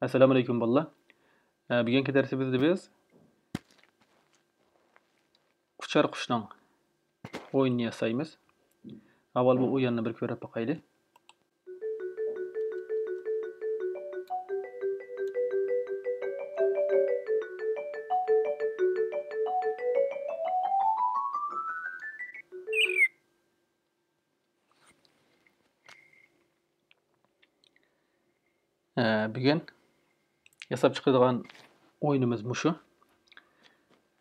Assalamu alaykum bollar. Bugungi darsimizda biz uchar qushning o'yinini yasaymiz. Avval bu o'yinni bir ko'rib boqaylik. Bugun yasab chiqadigan o'yinimiz mushu.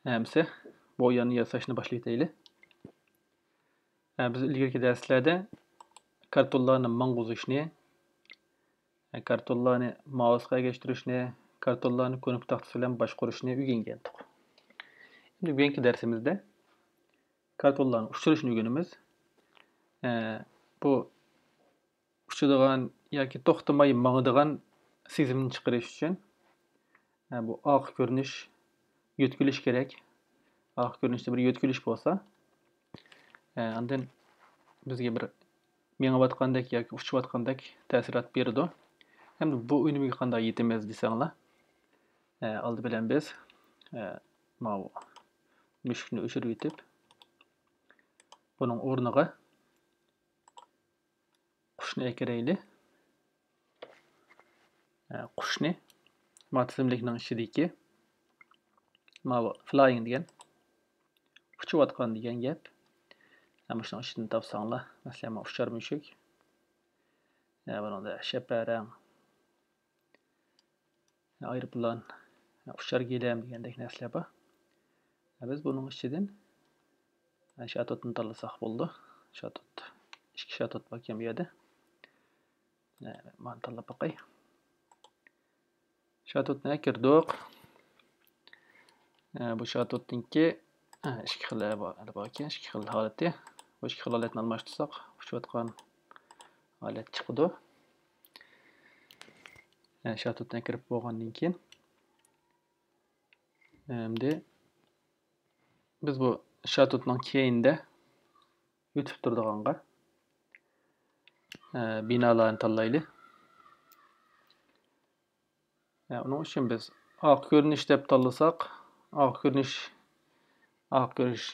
Hamsa bu o'yinni yasashni boshlaylik. Biz ilgirki darslarda kartonlarni mang'uzishni, kartonlarni mousega ergashtirishni, kartonlarni ko'nik taxtasi bilan boshqarishni o'rgangandik. Endi bugungi darsimizda kartonlarni ushtirishni o'rganamiz. Bu ushtiradigan yoki to'xtamay mang'adigan sezimni chiqarish uchun bu oq ko'rinish yo'tkilish kerak. Oq ko'rinishda bir yo'tkilish bo'lsa, ondan bizga bir mengayotgandek yoki uchayotgandek ta'sirot beradi. Endi bu o'yinga qanday yetamiz desanglar, oldi bilan biz mana bu mushukni o'chirib yetib, buning o'rniga qushni ekiraylik. Qushni matizmlikning ichidagi mana bu flying degan uchayotgan degan gap. Mana shuning ichidan topsanglar, masalan, mana uchar mushuk. Buningda shaparang, aeroplan, uchar gilam degandek narsalar bor. Biz buning ichidan shatotni tanlasak bo'ldi. Shatot, ikki shatot bor ekan bu yerda. Mana tanlab boqay. Shatotni kirdik. Bu shatotniki ikki xil bor ekan, ikki xil holati. Bu ikki xil holatni almashtirsak, uchayotgan holat chiqadi. Shatotdan kirib bo'lgandan keyin endi biz bu shatotning keyinda o'tib turadiganqa binolarni tanlaylik. Uning uchun biz oq ko'rinish deb tanlasak, oq ko'rinish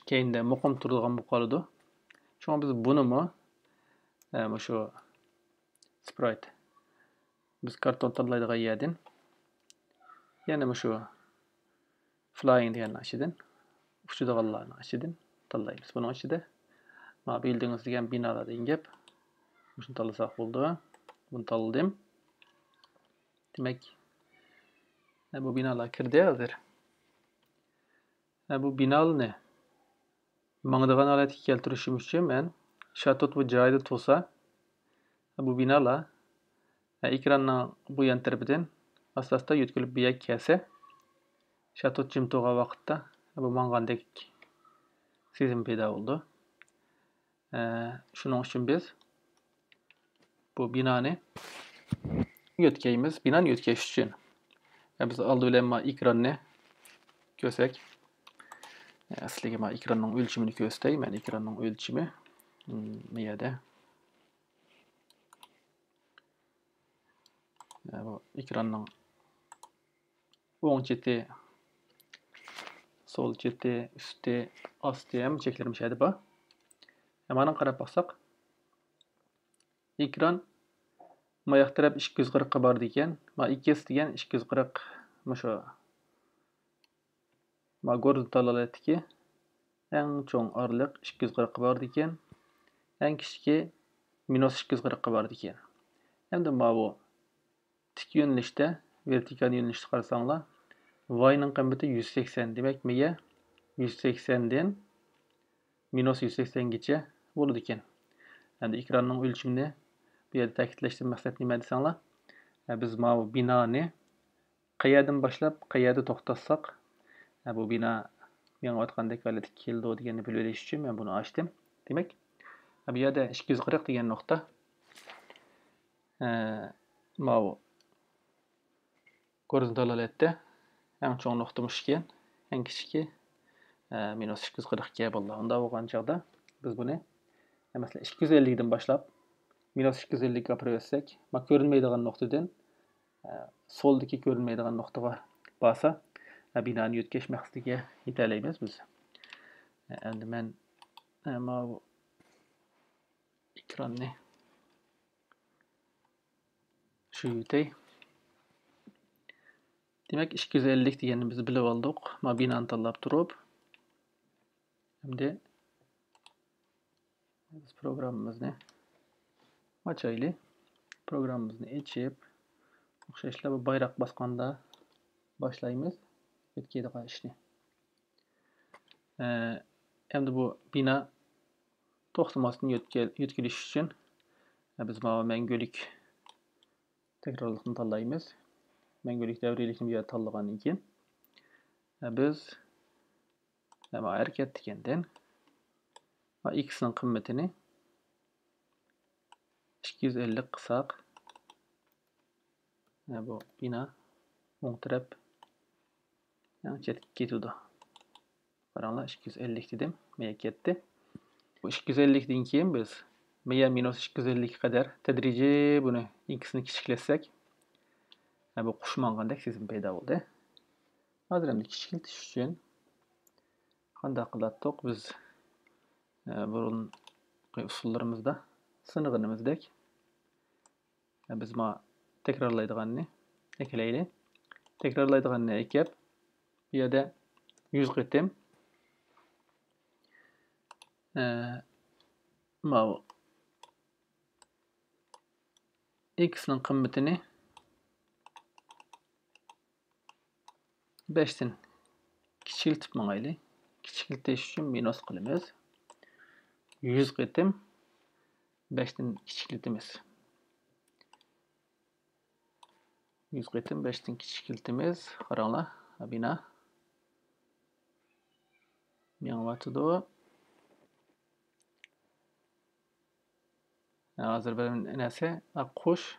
keyinda muqim turadigan bo'lib qoladi. Shunga biz bunimi shu sprite biz karton tanlaydigan yerdan yana shu flying degan ichidan uchadiganlarning ichidan tanlaymiz. Buning ichida mana buildings degan binolar degan gap. Shuni tanlasak bo'ldi. Buni tanladim. Demak, bu binolar kirdi hozir. Bu binolarni mang'adigan holatga keltirishim uchun men shatot bu joyida tursa, bu binolar ekranning bu yon tarafidan asta-asta yo'tkilib bu yerga kelsa, shatot jim turgan vaqtda bu mang'andek sezim paydo bo'ldi. Shuning uchun biz bu binoni yo'tkaymiz. Binoni yo'tkash uchun biz oldi bilan ekranni ko'rsak, sizlarga men ekranning o'lchimini ko'rsatay. Men ekranning o'lchimi bu yerda. Bu ekranning o'ng cheti, so'l cheti, usti, osti ham cheklanishadi bor. Mana qarab baqsak, ekran moyoq taraf 240 ga bordi ekan. Ma 2 degan 240 shu ma gorizontal holatdagi eng cho'ng oraliq 240 ga bordi ekan. Eng kichigi -240 ga bordi ekan. Endi mana bu tik yo'nalishda, vertikal yo'nalishda qarasanglar, y-ning qiymati 180. Demak, menga 180 dan -180 gacha bo'ladi ekan. Endi ekranning o'lchimini bu yerda ta'kidlashdan maqsad nima desanglar, biz mana bu binoni qayerdan boshlab qayerda to'xtatsak, bu bino yonayotgandek holatga keldi deganni bilib olish uchun men buni ochdim. Demak, bu yerda 240 degan nuqta mana bu gorizontal holatda eng cho'ng nuqtamiz ekan, eng kichigi -240 ga bo'ldi. Unda bo'lgan chog'da biz buni masalan 250 dan boshlab minus 250 gapirib ötsek, görünmeydigan noktadan soldaki görünmeydigan noktaga basa, binany yötkeş maqsadyga ýeteýleýiz biz. Endi men bu ekranny şu ýetey. Demek 250 diýenini biz bilip aldyk. Binany tanlap turup, Şimdi biz programımızı açaylı. Programımızı açıp okşaşla bu bayrak baskanda başlayımız. Etkiydi işini. Şimdi bu bina toxtamasını yetkiliş için biz məngölük tekrarlıqını tanlayımız. Məngölük devrelikini bir tanlagan iken biz hareket degenden x'nin kıymetini 250 kısak. Bu bina oң tarap ketdi. Qarаңlar 250 dedim, meýe ketdi. Bu 250'den keyin biz meýe minus 250 kadar tedrici bunu x'ni kiçikletsek bu kuşmangandak sezim peyda boldy. Hazır hem kiçiltiş üçin kандай kılatdyk biz burun usullarımızda sınıgınımızdek biz tekrarlaydıganny ekeleyli. Tekrarlaydıganny ekep bu ýerde 100 qetim x'nin kıymetini 5'ten kiçiltip maňaýly. Kiçiltiş üçin minus kılymyz. 100 qetim 5'ten kiçiltimiz. 100 qetim 5'ten kiçiltimiz. Qarаңlar, bina meňwatydy. Hazır bir näse kuş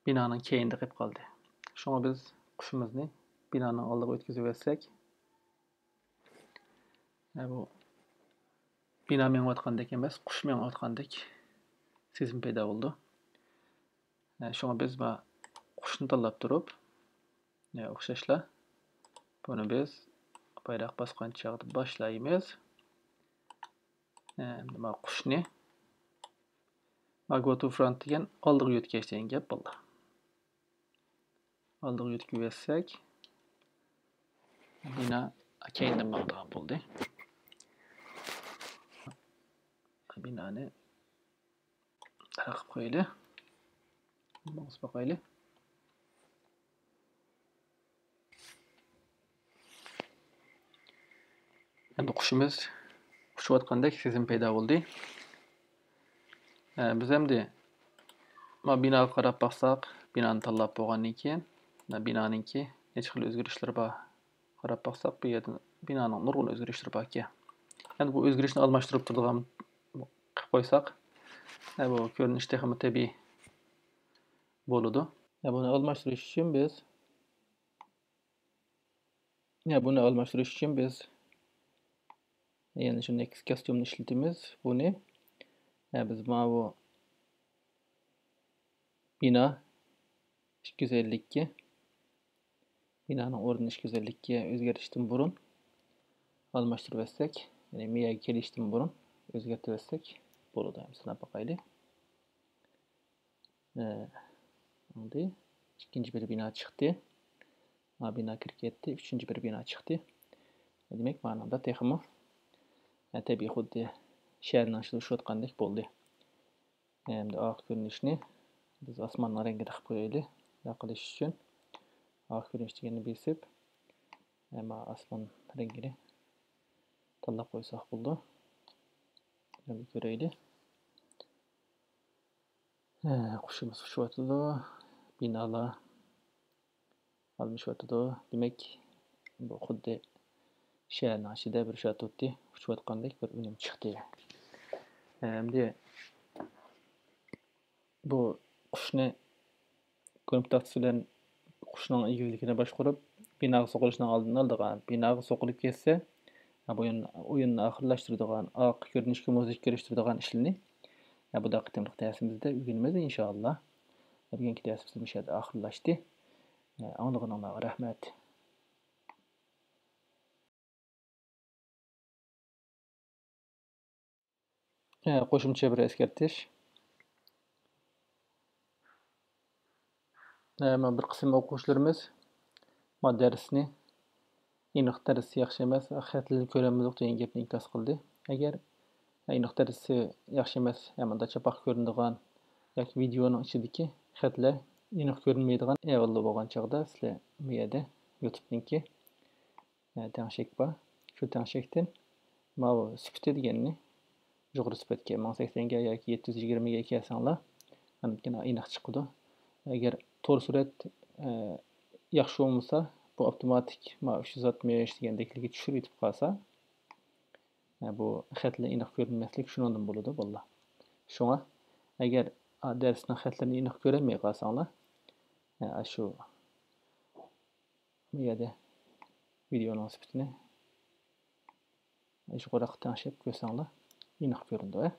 binanyň keýinde gep kaldy. Şoňa biz kuşumyzny binanyň aldyga ötkizip etsek bu bina meňwatkandak emas, kuş meňwatkandak sezim peyda boldy. Şoňa biz kuşny tanlap turup okşaşla bunu biz bayrak baskan çağda başlayımız. Kuşny go to front diyen aldyga ýetkeşden gep boldy. Aldyga ýetkip etsek bina keýinden bagdagan boldy. Binany tarakyp goýaly. Mouse bakaýly. Endi kuşumuz uçup atkandak sezim peyda boldy. Biz hemdi binaga qarap baksak, binany tanlap bolgandan keyin binanyňki neçe xil özgürişleri bar. Qarap baksak bu ýerde binanyň nurgun özgürişleri bar ki. Endi bu özgürişni almaşdyryp turdygan koysak bu görünüş tehimi tabii boludy. Bunu almaşdyryş üçin biz yani şu next kostyumny işletimiz bunu biz bu bina 252 binanyň orduny 252 özgerişden burun almaşdyryp etsek, yani meýe kelişden burun özgertip etsek bolady. Mesela bakaýly. Oldy. İkinci bir bina çykdy. Bina kirip ketdi. Üçüncü bir bina çykdy. Demek manada tehimi tabii xuddi şäherden açylyp atkandak boldy. Hem de ak görünüşni biz asman rengine qyp goýaly. Ýakylyş üçin ak görünüş diýeni bilsip asman rengini tanlap goýsak boldy. Hem göreýli. Kuşumuz uçup atydy. Binalar almış atydy. Demek bu xuddi şäherden açyda bir şat tutdy. Uçup atkandak bir ünem çykdy. Hem bu kuşny kontakty bilen kuşnyň ýigizligine başgurup binaga sokulyşynyň aldyny aldygan. Binaga sokulyp kesse bu oýuny ahyrlaşdyrdygan, ak görünüşke muzyk girişdirdigan işini Bu da qitimliq dersimizde ügünümüz inşallah. Bugünkü dersimiz bu şekilde ahırlaştı. Anlığınızga rahmet. Qo'shimcha bir eskartish. Men bir qism o'quvchilarimiz darsni aniq darsi yaxshi emas, xatlarni ko'rolmadik degan gapni inkos qildi. Agar aniq darsi yaxshi emas, hamda chapak ko'rinadigan yoki videoning ichidagi xatlar aniq ko'rinmaydigan ahvolda bo'lgan chog'da sizlar bu yerda YouTube'ningki tangshak bor. Shu tangshakdan mana sifati deganni yuqori sifatga 1080 ga yoki 720 ga kelsanglar, aniq chiqadi. Agar to'g'ri surat yaxshi bo'lmasa, bu avtomatik 360 degandeklarga tushirib yetib qolsa, bu xatlar aniq ko'rinmaslik shundan bo'ladi bolalar. Shunga agar darsning xatlarini aniq ko'rolmay qolsanglar, shu bu yerda videoning sifatini yuqoriroq tanshab ko'rsanglar, aniq ko'rindi.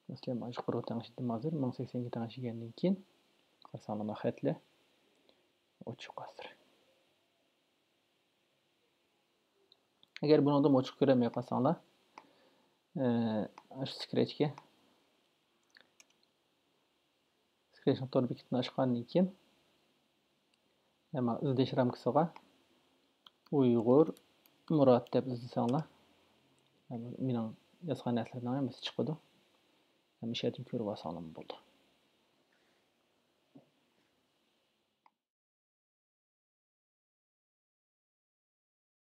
Masalan, mana yuqoriroq tanshdim hozir 1080 ga tanshgandan keyin qarasanlar xatlar ochiq qoldi. Agar bundan ochiq ko'rolmay qolsanglar, shu Scratch tor bekitini ochgandan keyin mana izlash ramkasiga Uyg'ur Murod deb izlasanglar, mening yozgan narsalarning hammasi chiqadi. Ham ishlarni ko'rib olsanglar bo'ldi.